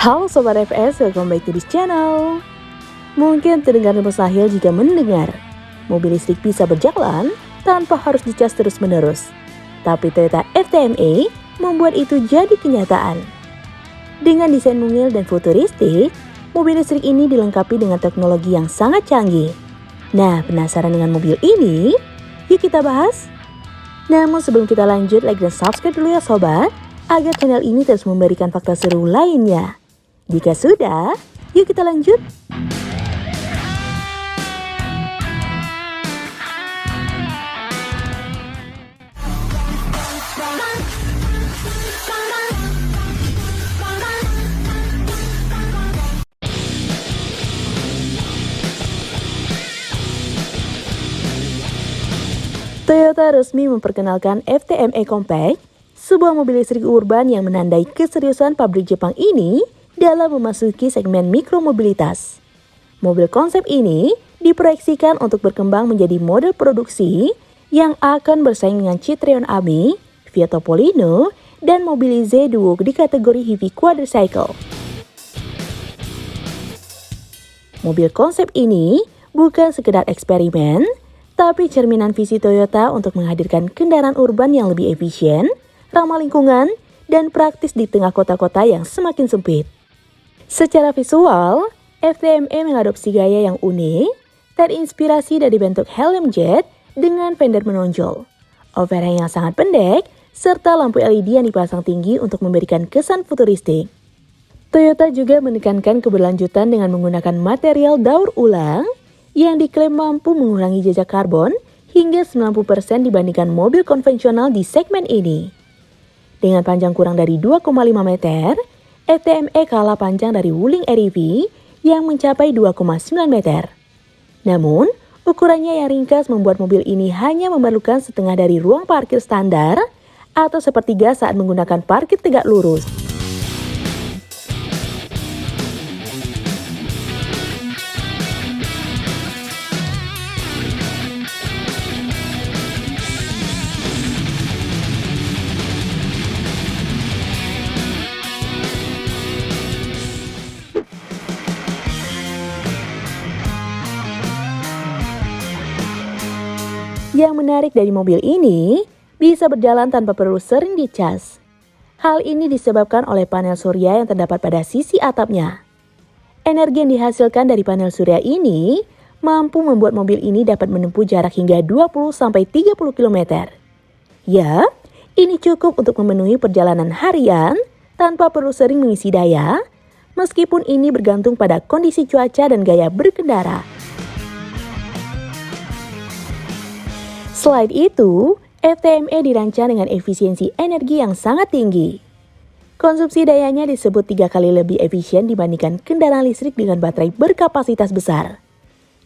Halo Sobat FS, welcome back to this channel. Mungkin terdengar mustahil jika mendengar mobil listrik bisa berjalan tanpa harus dicas terus-menerus. Tapi Toyota FTME membuat itu jadi kenyataan. Dengan desain mungil dan futuristik, mobil listrik ini dilengkapi dengan teknologi yang sangat canggih. Nah, penasaran dengan mobil ini? Yuk kita bahas. Namun sebelum kita lanjut, like dan subscribe dulu ya sobat, agar channel ini terus memberikan fakta seru lainnya. Jika sudah, yuk kita lanjut. Toyota resmi memperkenalkan FTME Compact, sebuah mobil listrik urban yang menandai keseriusan pabrik Jepang ini dalam memasuki segmen mikromobilitas. Mobil konsep ini diproyeksikan untuk berkembang menjadi model produksi yang akan bersaing dengan Citroen Ami, Fiat Topolino, dan Mobilize Duo di kategori heavy quadricycle. Mobil konsep ini bukan sekedar eksperimen, tapi cerminan visi Toyota untuk menghadirkan kendaraan urban yang lebih efisien, ramah lingkungan, dan praktis di tengah kota-kota yang semakin sempit. Secara visual, FTME mengadopsi gaya yang unik, terinspirasi dari bentuk helm jet dengan fender menonjol, overhang yang sangat pendek, serta lampu LED yang dipasang tinggi untuk memberikan kesan futuristik. Toyota juga menekankan keberlanjutan dengan menggunakan material daur ulang yang diklaim mampu mengurangi jejak karbon hingga 90% dibandingkan mobil konvensional di segmen ini. Dengan panjang kurang dari 2,5 meter, FTME kalah panjang dari Wuling REV yang mencapai 2,9 meter. Namun, ukurannya yang ringkas membuat mobil ini hanya memerlukan setengah dari ruang parkir standar atau sepertiga saat menggunakan parkir tegak lurus. Yang menarik dari mobil ini, bisa berjalan tanpa perlu sering dicas. Hal ini disebabkan oleh panel surya yang terdapat pada sisi atapnya. Energi yang dihasilkan dari panel surya ini mampu membuat mobil ini dapat menempuh jarak hingga 20-30 km. Ya, ini cukup untuk memenuhi perjalanan harian tanpa perlu sering mengisi daya, meskipun ini bergantung pada kondisi cuaca dan gaya berkendara. Selain itu, FTME dirancang dengan efisiensi energi yang sangat tinggi. Konsumsi dayanya disebut 3 kali lebih efisien dibandingkan kendaraan listrik dengan baterai berkapasitas besar.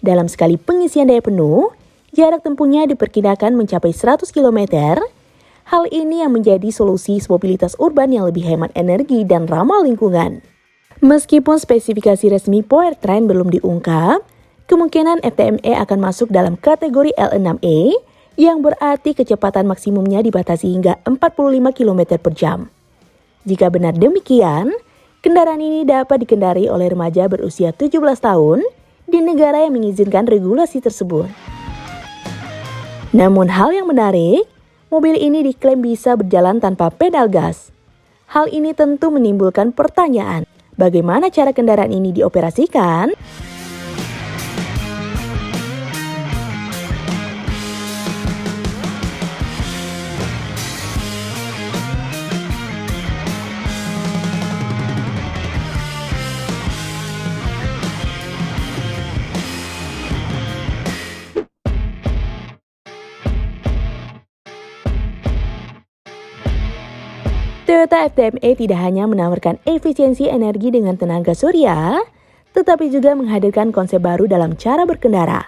Dalam sekali pengisian daya penuh, jarak tempuhnya diperkirakan mencapai 100 km. Hal ini yang menjadi solusi mobilitas urban yang lebih hemat energi dan ramah lingkungan. Meskipun spesifikasi resmi powertrain belum diungkap, kemungkinan FTME akan masuk dalam kategori L6E, yang berarti kecepatan maksimumnya dibatasi hingga 45 km per jam. Jika benar demikian, kendaraan ini dapat dikendarai oleh remaja berusia 17 tahun di negara yang mengizinkan regulasi tersebut. Namun hal yang menarik, mobil ini diklaim bisa berjalan tanpa pedal gas. Hal ini tentu menimbulkan pertanyaan, bagaimana cara kendaraan ini dioperasikan? Toyota FTME tidak hanya menawarkan efisiensi energi dengan tenaga surya, tetapi juga menghadirkan konsep baru dalam cara berkendara.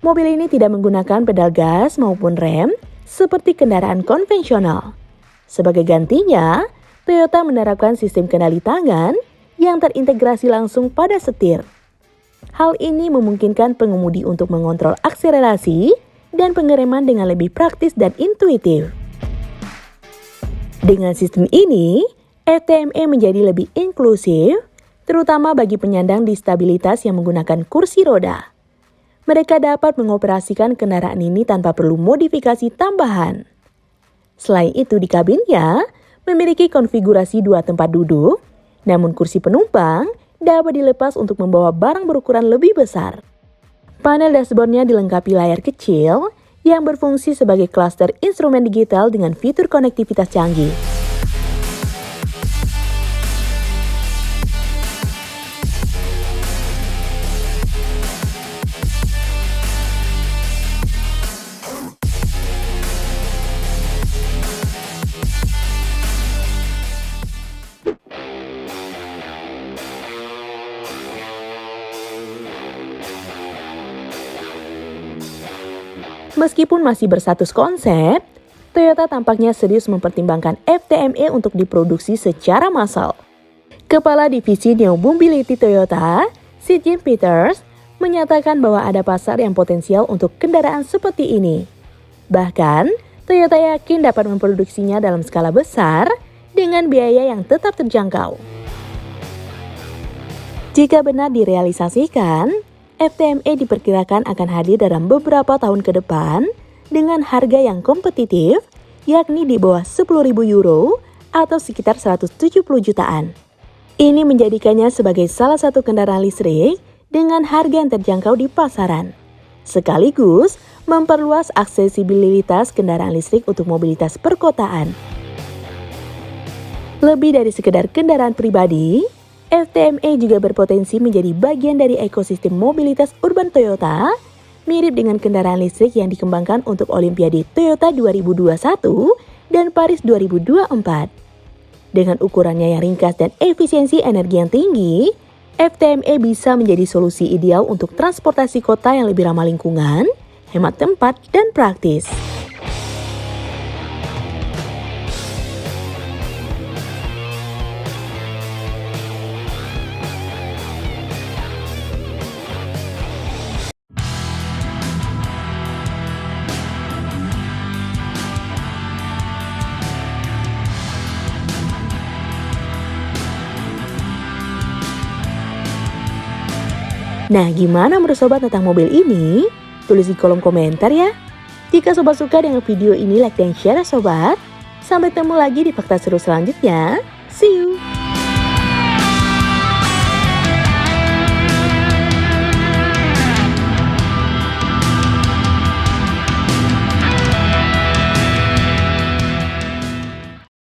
Mobil ini tidak menggunakan pedal gas maupun rem seperti kendaraan konvensional. Sebagai gantinya, Toyota menerapkan sistem kendali tangan yang terintegrasi langsung pada setir. Hal ini memungkinkan pengemudi untuk mengontrol akselerasi dan pengereman dengan lebih praktis dan intuitif. Dengan sistem ini, FTME menjadi lebih inklusif, terutama bagi penyandang disabilitas yang menggunakan kursi roda. Mereka dapat mengoperasikan kendaraan ini tanpa perlu modifikasi tambahan. Selain itu, di kabinnya memiliki konfigurasi 2 tempat duduk, namun kursi penumpang dapat dilepas untuk membawa barang berukuran lebih besar. Panel dashboardnya dilengkapi layar kecil yang berfungsi sebagai klaster instrumen digital dengan fitur konektivitas canggih. Meskipun masih berstatus konsep, Toyota tampaknya serius mempertimbangkan FTME untuk diproduksi secara massal. Kepala Divisi New Mobility Toyota, Jim Peters, menyatakan bahwa ada pasar yang potensial untuk kendaraan seperti ini. Bahkan, Toyota yakin dapat memproduksinya dalam skala besar dengan biaya yang tetap terjangkau. Jika benar direalisasikan, FTME diperkirakan akan hadir dalam beberapa tahun ke depan dengan harga yang kompetitif, yakni di bawah 10.000 euro atau sekitar 170 jutaan. Ini menjadikannya sebagai salah satu kendaraan listrik dengan harga yang terjangkau di pasaran, sekaligus memperluas aksesibilitas kendaraan listrik untuk mobilitas perkotaan. Lebih dari sekedar kendaraan pribadi, FTME juga berpotensi menjadi bagian dari ekosistem mobilitas urban Toyota, mirip dengan kendaraan listrik yang dikembangkan untuk Olimpiade Toyota 2021 dan Paris 2024. Dengan ukurannya yang ringkas dan efisiensi energi yang tinggi, FTME bisa menjadi solusi ideal untuk transportasi kota yang lebih ramah lingkungan, hemat tempat, dan praktis. Nah, gimana menurut sobat tentang mobil ini? Tulis di kolom komentar ya. Jika sobat suka dengan video ini, like dan share ya sobat. Sampai ketemu lagi di fakta seru selanjutnya. See you!